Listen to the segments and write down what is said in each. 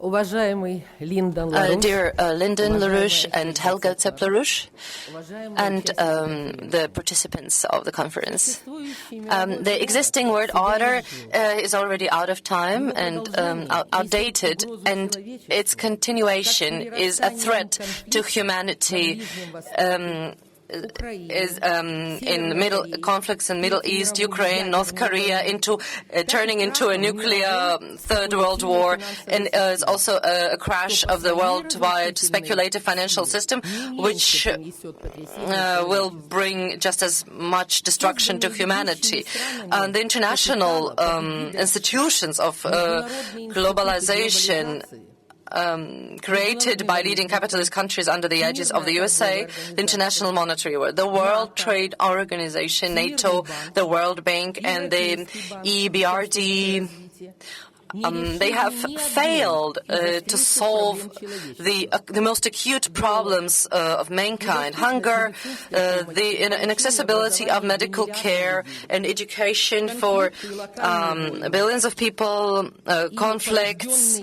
Dear Lyndon LaRouche and Helga Zepp-LaRouche, and the participants of the conference. The existing world order is already out of time and outdated, and its continuation is a threat to humanity. Is in middle conflicts in Middle East, Ukraine, North Korea, turning into a nuclear third world war, and is also a crash of the worldwide speculative financial system, which will bring just as much destruction to humanity. The international institutions of globalization created by leading capitalist countries under the aegis of the USA, the International Monetary Fund, the World Trade Organization, NATO, the World Bank, and the EBRD. They have failed to solve the most acute problems of mankind: hunger, the inaccessibility of medical care and education for billions of people, conflicts,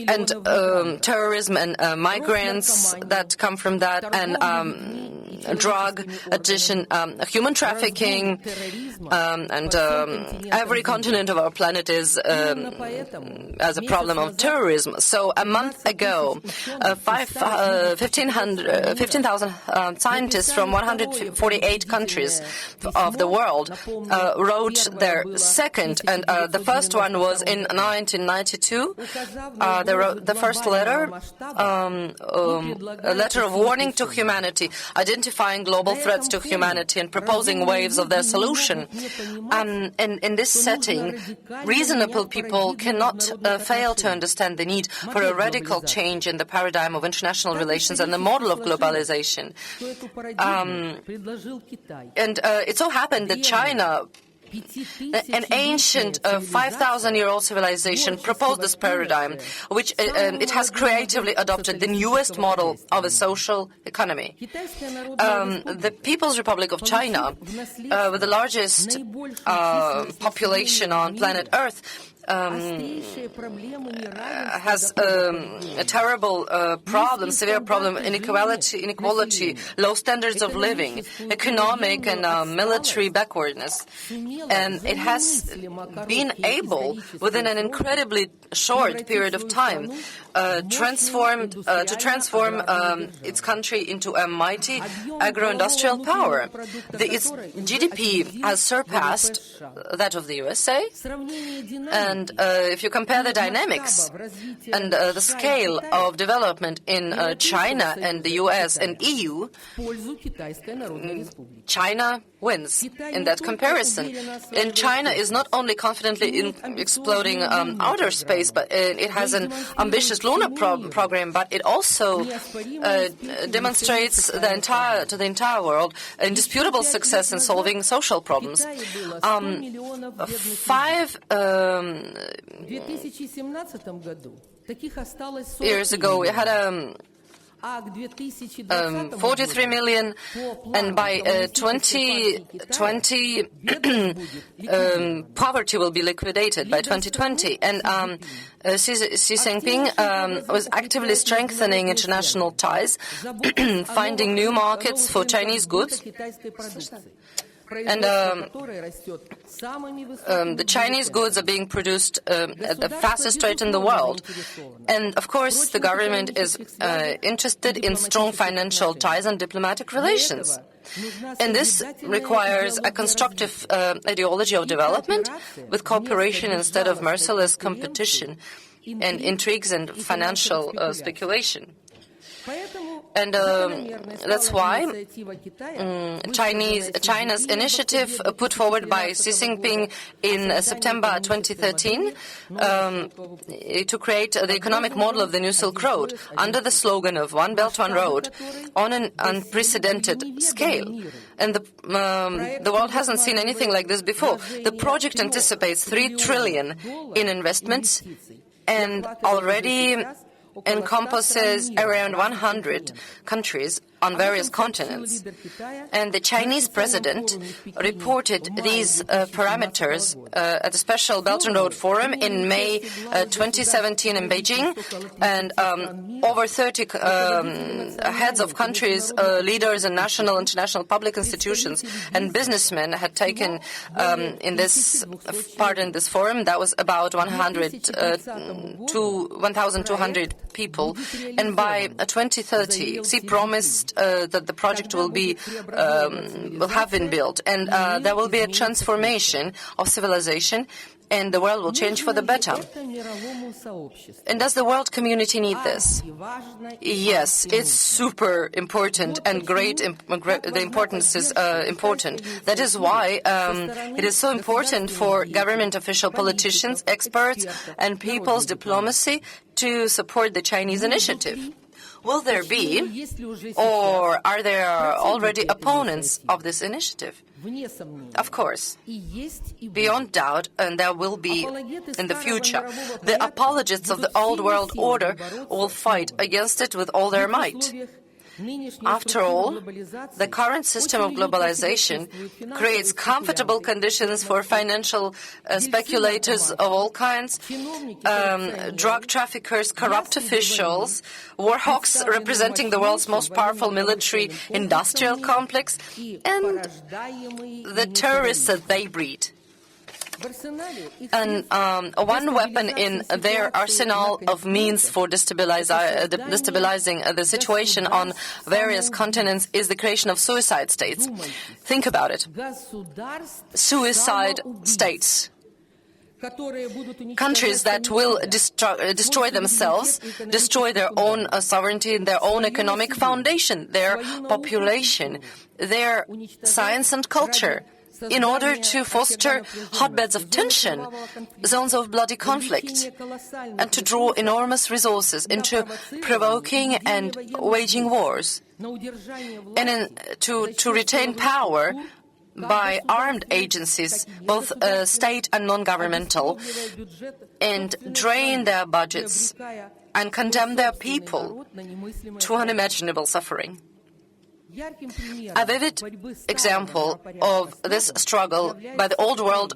and terrorism and migrants that come from that, and drug addiction, human trafficking, and every continent of our planet is as a problem of terrorism. So a month ago, 15,000 scientists from 148 countries of the world wrote their second, and the first one was in 1992. They wrote the first letter, a letter of warning to humanity, identifying global threats to humanity and proposing waves of their solution. In this setting, reasonable people cannot fail to understand the need for a radical change in the paradigm of international relations and the model of globalization. It so happened that China, an ancient 5,000-year-old civilization, proposed this paradigm, which it has creatively adopted the newest model of a social economy. The People's Republic of China, with the largest population on planet Earth, has a terrible problem, severe problem: inequality, low standards of living, economic and military backwardness. And it has been able, within an incredibly short period of time, to transform its country into a mighty agro-industrial power. Its GDP has surpassed that of the USA. And if you compare the dynamics and the scale of development in China and the US and EU, China wins in that comparison. And China is not only confidently exploring outer space, but it has an ambitious lunar program, but it also demonstrates to the entire world indisputable success in solving social problems. 5 years ago, we had 43 million, and by 2020 poverty will be liquidated by 2020. And Xi Jinping was actively strengthening international ties, finding new markets for Chinese goods. And the Chinese goods are being produced at the fastest rate in the world. And, of course, the government is interested in strong financial ties and diplomatic relations. And this requires a constructive ideology of development with cooperation instead of merciless competition and intrigues and financial speculation. And that's why China's initiative put forward by Xi Jinping in September 2013 to create the economic model of the New Silk Road under the slogan of One Belt, One Road on an unprecedented scale. And the world hasn't seen anything like this before. The project anticipates 3 trillion in investments and already encompasses around 100 countries on various continents. And the Chinese president reported these parameters at a special Belt and Road Forum in May 2017 in Beijing. And over 30 heads of countries, leaders in national, international public institutions and businessmen had taken part in this forum. That was about 1,200 people. And by 2030, Xi promised that the project will have been built, and there will be a transformation of civilization, and the world will change for the better. And does the world community need this? Yes, it's super important and great. The importance is important. That is why it is so important for government official politicians, experts, and people's diplomacy to support the Chinese initiative. Will there be, or are there already opponents of this initiative? Of course, beyond doubt, and there will be in the future. The apologists of the old world order will fight against it with all their might. After all, the current system of globalization creates comfortable conditions for financial speculators of all kinds, drug traffickers, corrupt officials, war hawks representing the world's most powerful military-industrial complex, and the terrorists that they breed. And one weapon in their arsenal of means for destabilizing the situation on various continents is the creation of suicide states. Think about it. Suicide states. Countries that will destroy themselves, destroy their own sovereignty, their own economic foundation, their population, their science and culture, in order to foster hotbeds of tension, zones of bloody conflict, and to draw enormous resources into provoking and waging wars, and to retain power by armed agencies, both state and non-governmental, and drain their budgets and condemn their people to unimaginable suffering. A vivid example of this struggle by the old world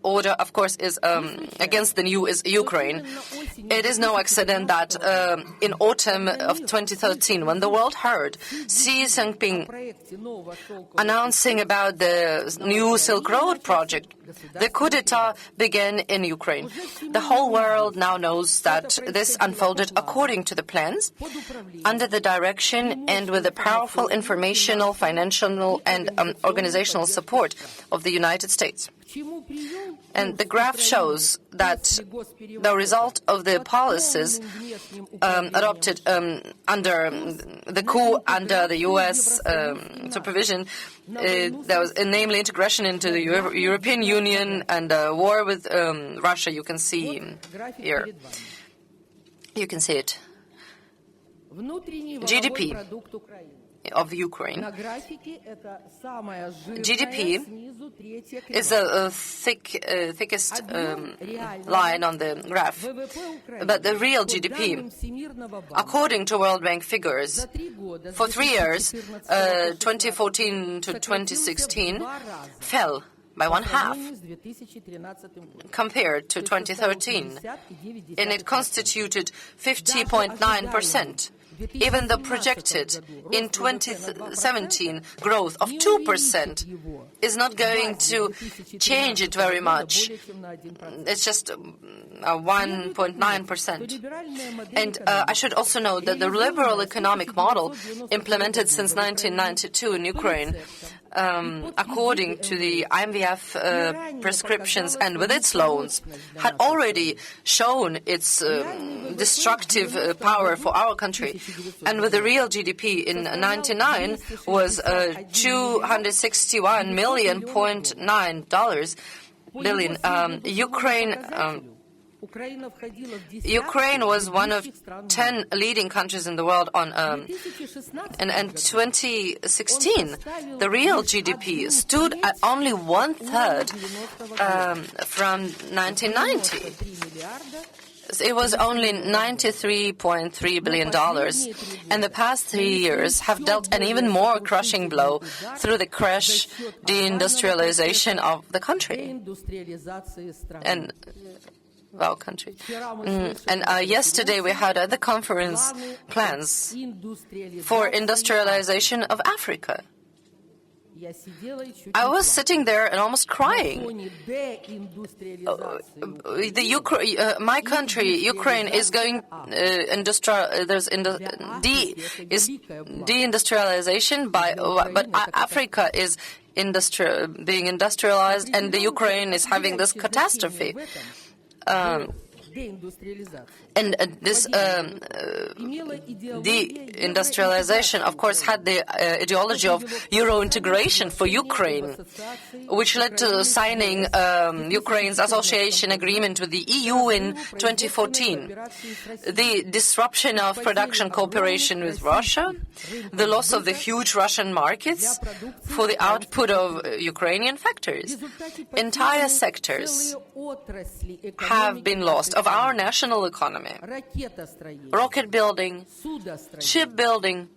order, of course, is against the new is Ukraine. It is no accident that in autumn of 2013, when the world heard Xi Jinping announcing about the new Silk Road project, the coup d'etat began in Ukraine. The whole world now knows that this unfolded according to the plans, under the direction and with the powerful informational, financial, and organizational support of the United States. And the graph shows that the result of the policies adopted under the coup, under the U.S. supervision, there was namely integration into the European Union and war with Russia. You can see here. You can see it. GDP of Ukraine. GDP is the thickest line on the graph. But the real GDP, according to World Bank figures, for 3 years, 2014 to 2016, fell by one half compared to 2013, and it constituted 50.9%. Even the projected in 2017 growth of 2% is not going to change it very much. It's just 1.9%. And I should also note that the liberal economic model implemented since 1992 in Ukraine, according to the IMF prescriptions and with its loans, had already shown its destructive power for our country. And with the real GDP in 1999 was $261.9 billion. Ukraine was one of 10 leading countries in the world on, and 2016, the real GDP stood at only 1/3 from 1990. it was only $93.3 billion, and the past 3 years have dealt an even more crushing blow through the crash deindustrialization of the country and of our country. And yesterday we had at the conference plans for industrialization of Africa. I was sitting there and almost crying. My country, Ukraine, is going deindustrialization but Africa is being industrialized, and the Ukraine is having this catastrophe. And this deindustrialization, of course, had the ideology of Euro integration for Ukraine, which led to signing Ukraine's association agreement with the EU in 2014. The disruption of production cooperation with Russia, the loss of the huge Russian markets for the output of Ukrainian factories. Entire sectors have been lost of our national economy. Rocket building, shipbuilding,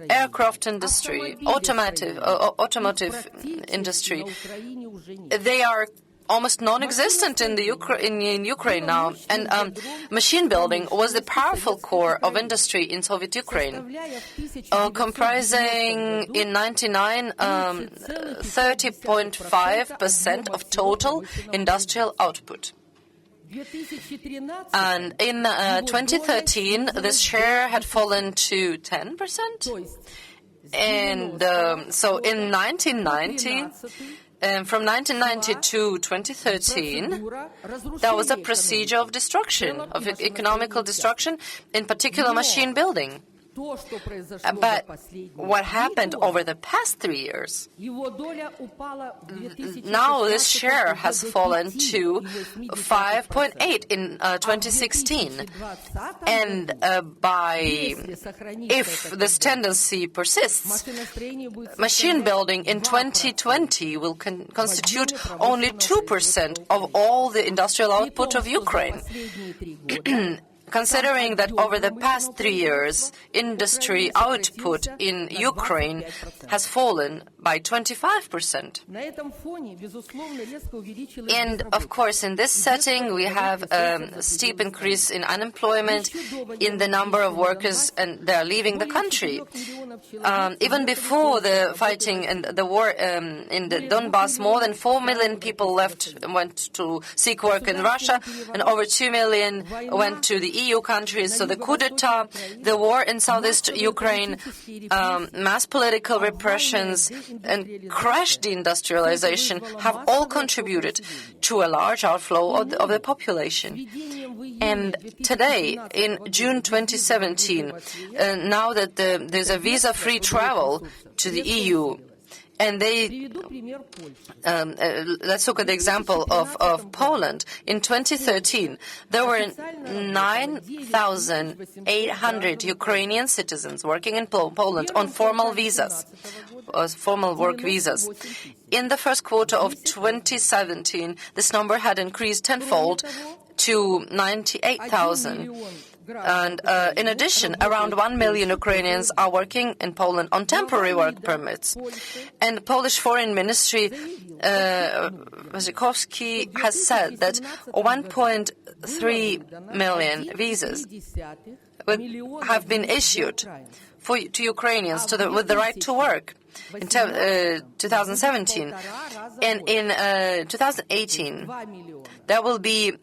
aircraft industry, automotive industry. They are almost non-existent in Ukraine now. And machine building was the powerful core of industry in Soviet Ukraine, comprising in 1999 30.5% of total industrial output. And in 2013, this share had fallen to 10%. And so in 1990, from 1990 to 2013, there was a procedure of destruction, of economical destruction, in particular machine building. But what happened over the past 3 years? Now this share has fallen to 5.8 in 2016. And if this tendency persists, machine building in 2020 will constitute only 2% of all the industrial output of Ukraine. Considering that over the past 3 years, industry output in Ukraine has fallen by 25%. And, of course, in this setting, we have a steep increase in unemployment, in the number of workers, and they are leaving the country. Even before the fighting and the war in the Donbass, more than 4 million people went to seek work in Russia, and over 2 million went to the EU countries. So the coup d'etat, the war in southeast Ukraine, mass political repressions, and crash deindustrialization have all contributed to a large outflow of the population. And today, in June 2017, now that there's a visa-free travel to the EU, and let's look at the example of Poland. In 2013, there were 9,800 Ukrainian citizens working in Poland on formal visas, formal work visas. In the first quarter of 2017, this number had increased tenfold to 98,000. And in addition, around 1 million Ukrainians are working in Poland on temporary work permits. And the Polish Foreign Ministry, Waszczykowski, has said that 1.3 million visas have been issued to Ukrainians with the right to work in 2017. And in 2018, there will be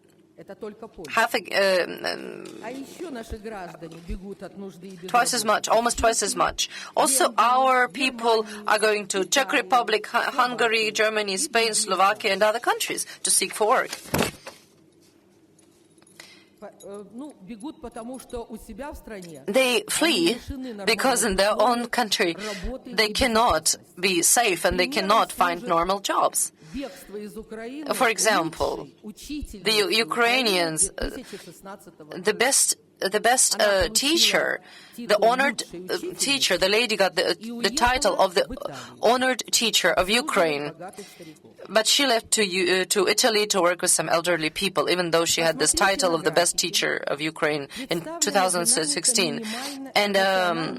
twice as much, almost twice as much. Also, our people are going to Czech Republic, Hungary, Germany, Spain, Slovakia, and other countries to seek for work. They flee because in their own country they cannot be safe and they cannot find normal jobs. For example, the Ukrainians, the best the best teacher, the honored teacher. The lady got the title of the honored teacher of Ukraine. But she left to Italy to work with some elderly people, even though she had this title of the best teacher of Ukraine in 2016. And on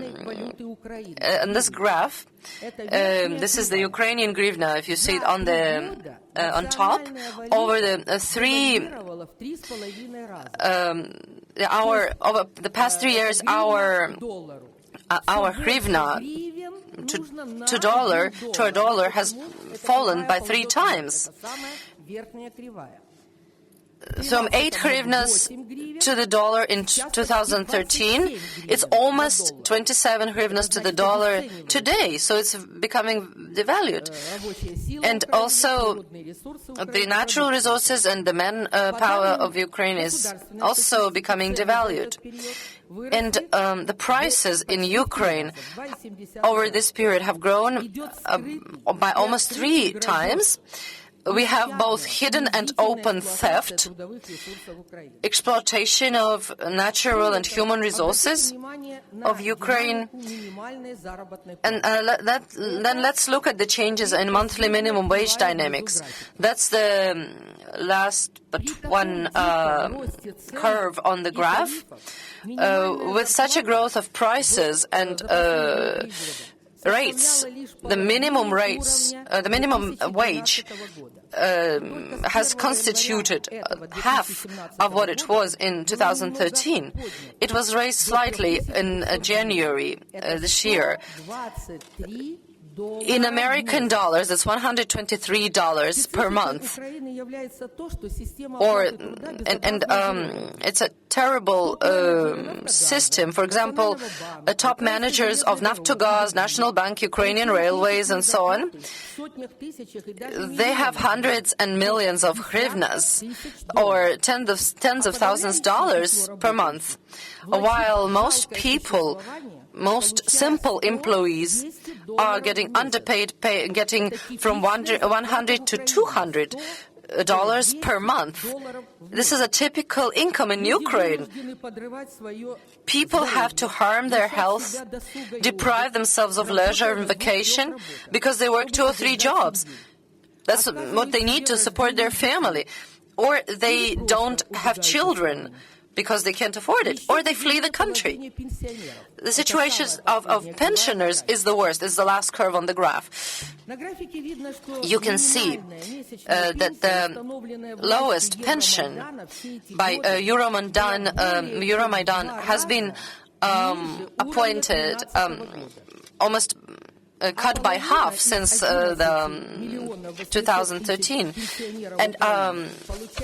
this graph, this is the Ukrainian hryvnia. If you see it on the on top, over the over the past 3 years, our hryvnia to a dollar has fallen by 3 times. From 8 hryvnias to the dollar in 2013, it's almost 27 hryvnias to the dollar today, so it's becoming devalued. And also, the natural resources and the manpower of Ukraine is also becoming devalued. And the prices in Ukraine over this period have grown by almost 3 times. We have both hidden and open theft, exploitation of natural and human resources of Ukraine. And then let's look at the changes in monthly minimum wage dynamics. That's the last but one curve on the graph. With such a growth of prices and rates, the minimum wage has constituted half of what it was in 2013. It was raised slightly in January this year. In American dollars, it's $123 per month. It's a terrible system. For example, top managers of Naftogaz, National Bank, Ukrainian Railways, and so on, they have hundreds and millions of hryvnias, or tens of thousands of dollars per month, while most people, most simple employees are getting underpaid, getting from $100 to $200 per month. This is a typical income in Ukraine. People have to harm their health, deprive themselves of leisure and vacation because they work 2 or 3 jobs. That's what they need to support their family. Or they don't have children because they can't afford it, or they flee the country. The situation of pensioners is the worst. It's the last curve on the graph. You can see that the lowest pension by Euromaidan has been appointed almost cut by half since 2013. And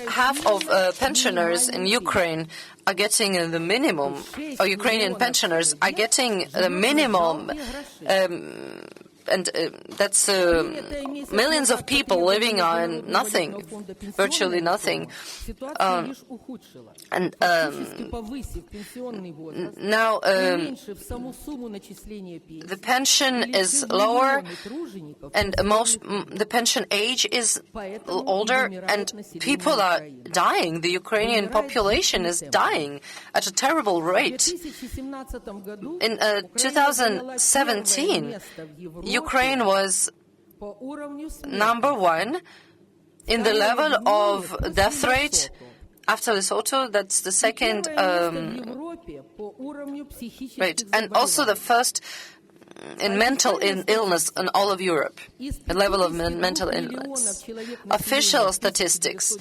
half of pensioners in Ukraine are getting the minimum, or Ukrainian pensioners are getting the minimum, and that's millions of people living on nothing, virtually nothing. Now the pension is lower, and the pension age is older, and people are dying. The Ukrainian population is dying at a terrible rate. In 2017, Ukraine was number 1 in the level of death rate after Lesotho. That's the second rate, and also the first in mental illness in all of Europe, the level of mental illness. Official statistics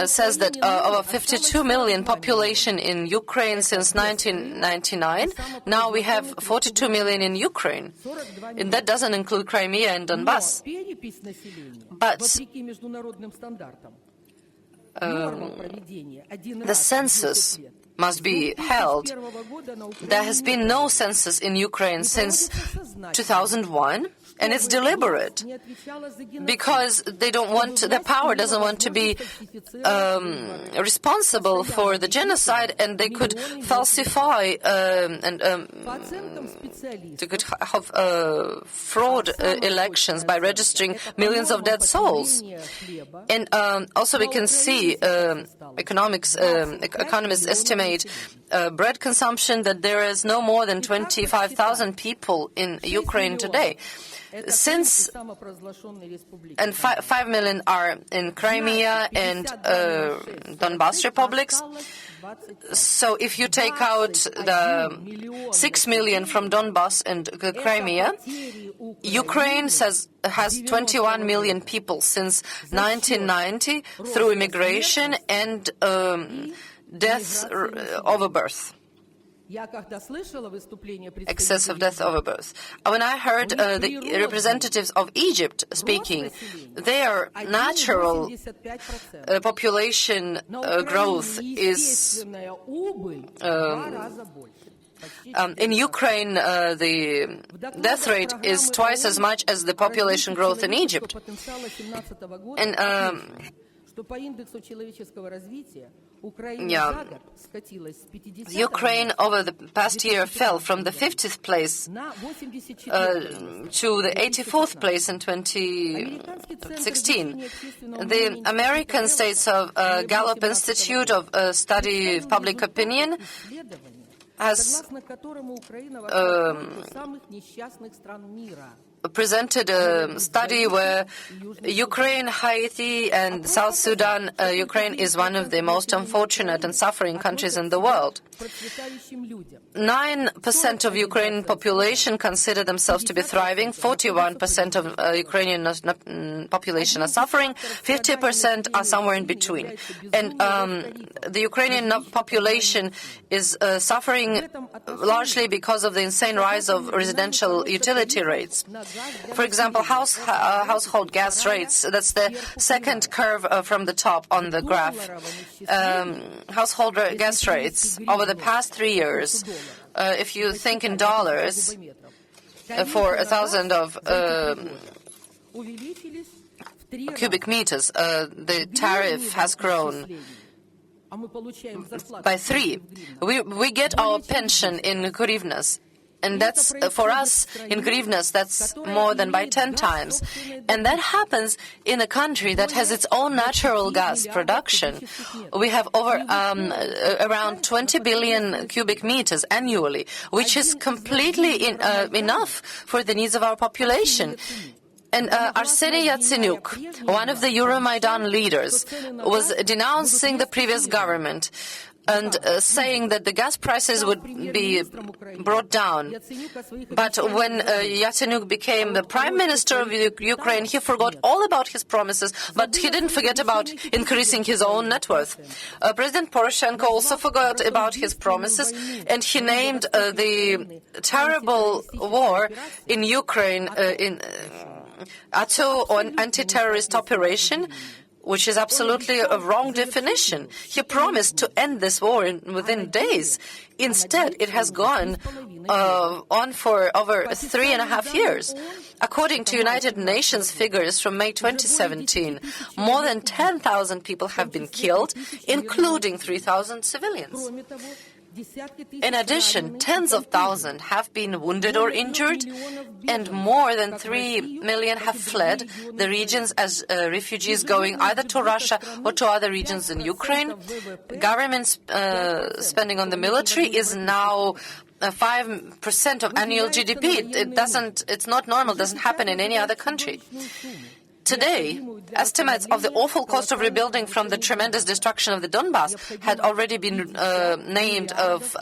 says that over 52 million population in Ukraine since 1999. Now we have 42 million in Ukraine. And that doesn't include Crimea and Donbass. But the census must be held. There has been no census in Ukraine since 2001. And it's deliberate, because they don't want, the power doesn't want to be responsible for the genocide, and they could falsify and they could have fraud elections by registering millions of dead souls. And also we can see economists estimate bread consumption that there is no more than 25,000 people in Ukraine today. Since, and 5 million are in Crimea and Donbas republics. So if you take out the 6 million from Donbas and Crimea, Ukraine has 21 million people since 1990 through immigration and death over birth. Excessive death over birth. When I heard the representatives of Egypt speaking, their natural population growth is in Ukraine, the death rate is twice as much as the population growth in Egypt. And Ukraine over the past year fell from the 50th place to the 84th place in 2016. The American States of Gallup Institute of Study of Public Opinion has presented a study where Ukraine, Haiti, and South Sudan, Ukraine is one of the most unfortunate and suffering countries in the world. 9% of Ukrainian population consider themselves to be thriving, 41% of Ukrainian population are suffering, 50% are somewhere in between. And the Ukrainian population is suffering largely because of the insane rise of residential utility rates. For example, household gas rates, that's the second curve from the top on the graph. Household gas rates over the past 3 years, if you think in dollars, for 1,000 of cubic meters, the tariff has grown by 3. We get our pension in hryvnias. And that's, for us, in hryvnias, that's more than by 10 times. And that happens in a country that has its own natural gas production. We have over around 20 billion cubic meters annually, which is completely enough for the needs of our population. And Arseniy Yatsenyuk, one of the Euromaidan leaders, was denouncing the previous government and saying that the gas prices would be brought down. But when Yatsenyuk became the prime minister of Ukraine, he forgot all about his promises, but he didn't forget about increasing his own net worth. President Poroshenko also forgot about his promises, and he named the terrible war in Ukraine ATO, or anti-terrorist operation, which is absolutely a wrong definition. He promised to end this war within days. Instead, it has gone on for over 3.5 years. According to United Nations figures from May 2017, more than 10,000 people have been killed, including 3,000 civilians. In addition, tens of thousands have been wounded or injured, and more than 3 million have fled the regions as refugees, going either to Russia or to other regions in Ukraine. Government spending on the military is now 5% of annual GDP. It's not normal, doesn't happen in any other country. Today, estimates of the awful cost of rebuilding from the tremendous destruction of the Donbas had already been named of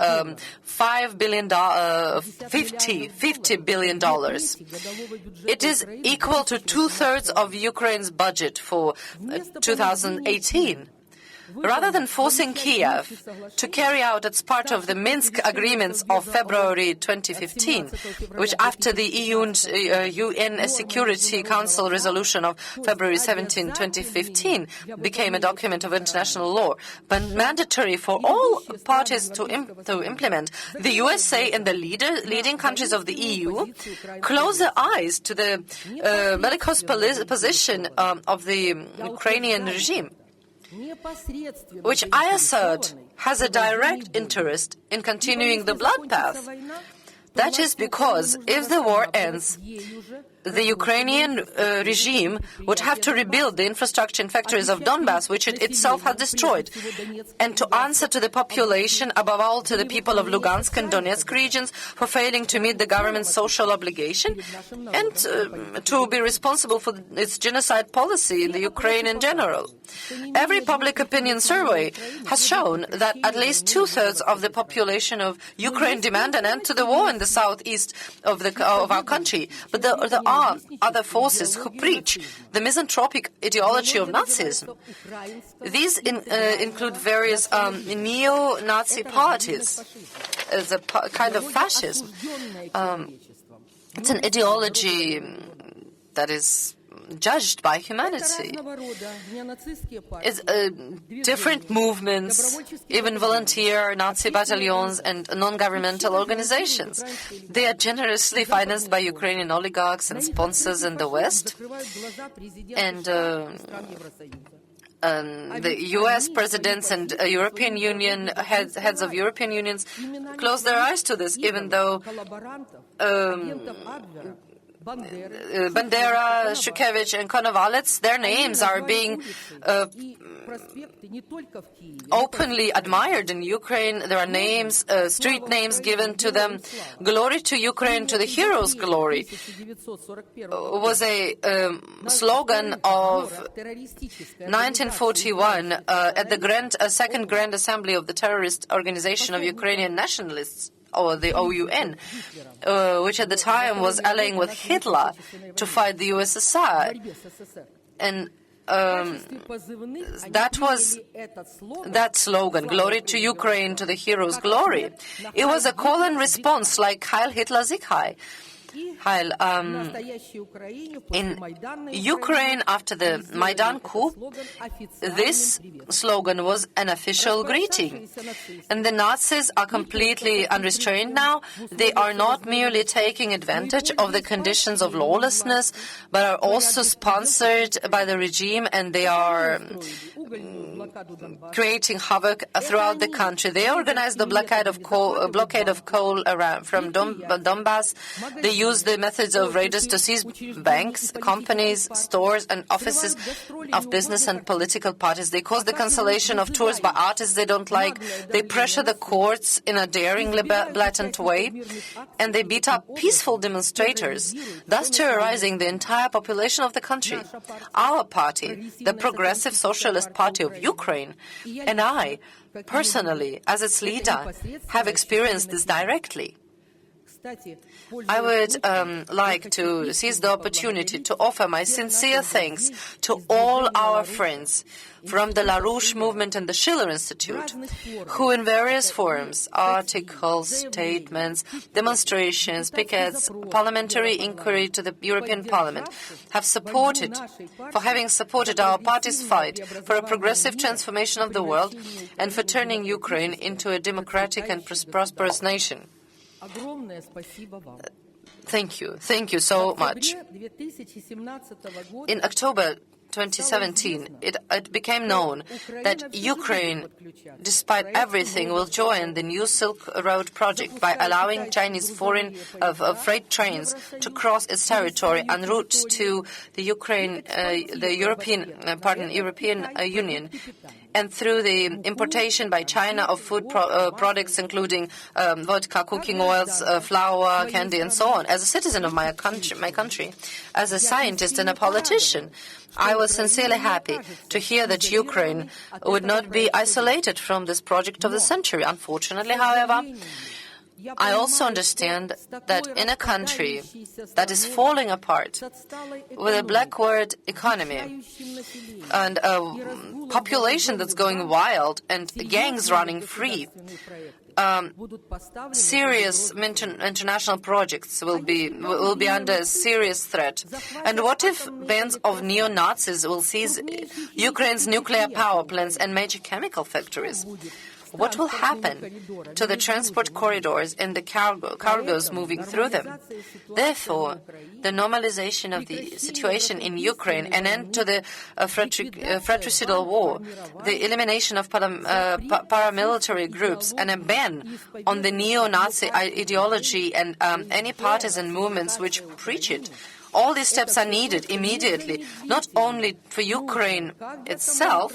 $50 billion. It is equal to 2/3 of Ukraine's budget for 2018. Rather than forcing Kiev to carry out its part of the Minsk agreements of February 2015, which after the UN Security Council resolution of February 17, 2015, became a document of international law, but mandatory for all parties to implement, the USA and the leading countries of the EU close their eyes to the bellicose position of the Ukrainian regime, which I assert has a direct interest in continuing the bloodbath. That is because if the war ends, the Ukrainian regime would have to rebuild the infrastructure and factories of Donbass, which it itself had destroyed, and to answer to the population, above all to the people of Lugansk and Donetsk regions, for failing to meet the government's social obligation, and to be responsible for its genocide policy in the Ukraine in general. Every public opinion survey has shown that at least two-thirds of the population of Ukraine demand an end to the war in the southeast of our country, but there are other forces who preach the misanthropic ideology of Nazism. These include various neo-Nazi parties as a kind of fascism. It's an ideology that is judged by humanity. It's different movements, even volunteer Nazi battalions and non-governmental organizations. They are generously financed by Ukrainian oligarchs and sponsors in the West. And the U.S. presidents and European Union heads of European unions close their eyes to this, even though Bandera, Shukevich, and Konovalets, their names are being openly admired in Ukraine. There are names, street names given to them. Glory to Ukraine, to the heroes' glory was a slogan of 1941 at the Second Grand Assembly of the Terrorist Organization of Ukrainian Nationalists, or the OUN, which at the time was allying with Hitler to fight the USSR. And that slogan, glory to Ukraine, to the heroes' glory. It was a call and response like Heil Hitler, Sieg Heil. In Ukraine, after the Maidan coup, this slogan was an official greeting. And the Nazis are completely unrestrained now. They are not merely taking advantage of the conditions of lawlessness, but are also sponsored by the regime, and they are creating havoc throughout the country. They organized the blockade of coal around from Donbass. They used the methods of raiders to seize banks, companies, stores, and offices of business and political parties. They caused the cancellation of tours by artists they don't like. They pressure the courts in a daring, blatant way, and they beat up peaceful demonstrators, thus terrorizing the entire population of the country. Our party, the Progressive Socialist Party of Ukraine, and I, personally, as its leader, have experienced this directly. I would like to seize the opportunity to offer my sincere thanks to all our friends from the LaRouche movement and the Schiller Institute, who in various forums, articles, statements, demonstrations, pickets, parliamentary inquiry to the European Parliament, having supported our party's fight for a progressive transformation of the world and for turning Ukraine into a democratic and prosperous nation. Thank you so much. In October 2017, it became known that Ukraine, despite everything, will join the New Silk Road project by allowing Chinese freight trains to cross its territory en route to the European Union, and through the importation by China of food products, including vodka, cooking oils, flour, candy, and so on. As a citizen of my country, as a scientist and a politician, I was sincerely happy to hear that Ukraine would not be isolated from this project of the century. Unfortunately, however, I also understand that in a country that is falling apart, with a backward economy and a population that's going wild and gangs running free, serious international projects will be under serious threat. And what if bands of neo-Nazis will seize Ukraine's nuclear power plants and major chemical factories? What will happen to the transport corridors and the cargoes moving through them? Therefore, the normalization of the situation in Ukraine, an end to the fratricidal war, the elimination of paramilitary groups, and a ban on the neo-Nazi ideology and any partisan movements which preach it. All these steps are needed immediately, not only for Ukraine itself,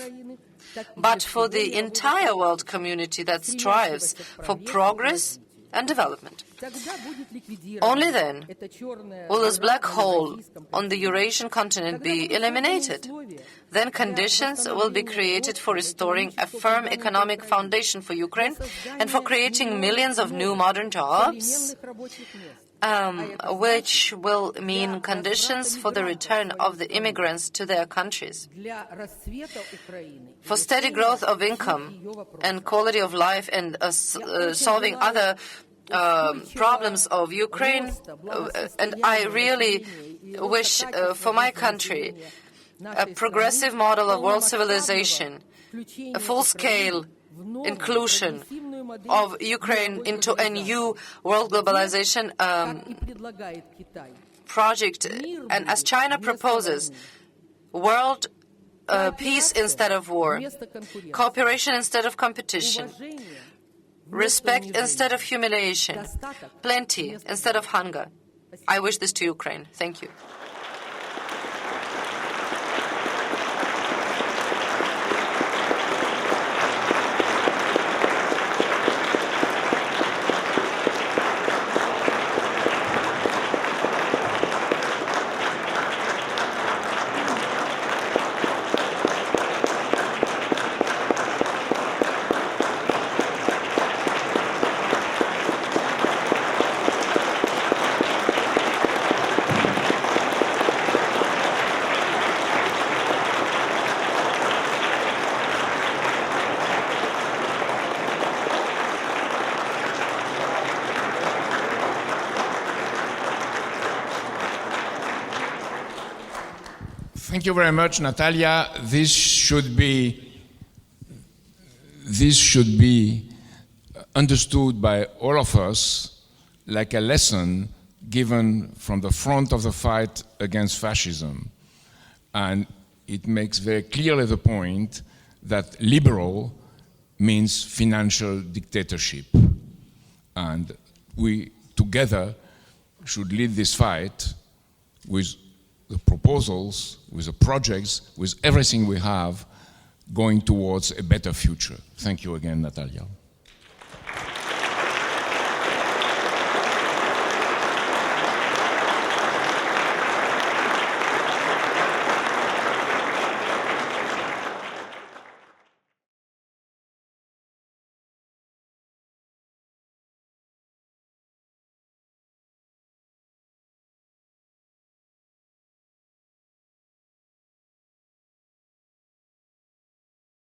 but for the entire world community that strives for progress and development. Only then will this black hole on the Eurasian continent be eliminated. Then conditions will be created for restoring a firm economic foundation for Ukraine and for creating millions of new modern jobs, which will mean conditions for the return of the immigrants to their countries. For steady growth of income and quality of life and solving other problems of Ukraine, and I really wish for my country a progressive model of world civilization, a full-scale inclusion of Ukraine into a new world globalization project, and as China proposes, world peace instead of war, cooperation instead of competition, respect instead of humiliation, plenty instead of hunger. I wish this to Ukraine. Thank you. Thank you very much, Natalia. This should be understood by all of us like a lesson given from the front of the fight against fascism. And it makes very clearly the point that liberal means financial dictatorship. And we together should lead this fight with the proposals, with the projects, with everything we have, going towards a better future. Thank you again, Natalia.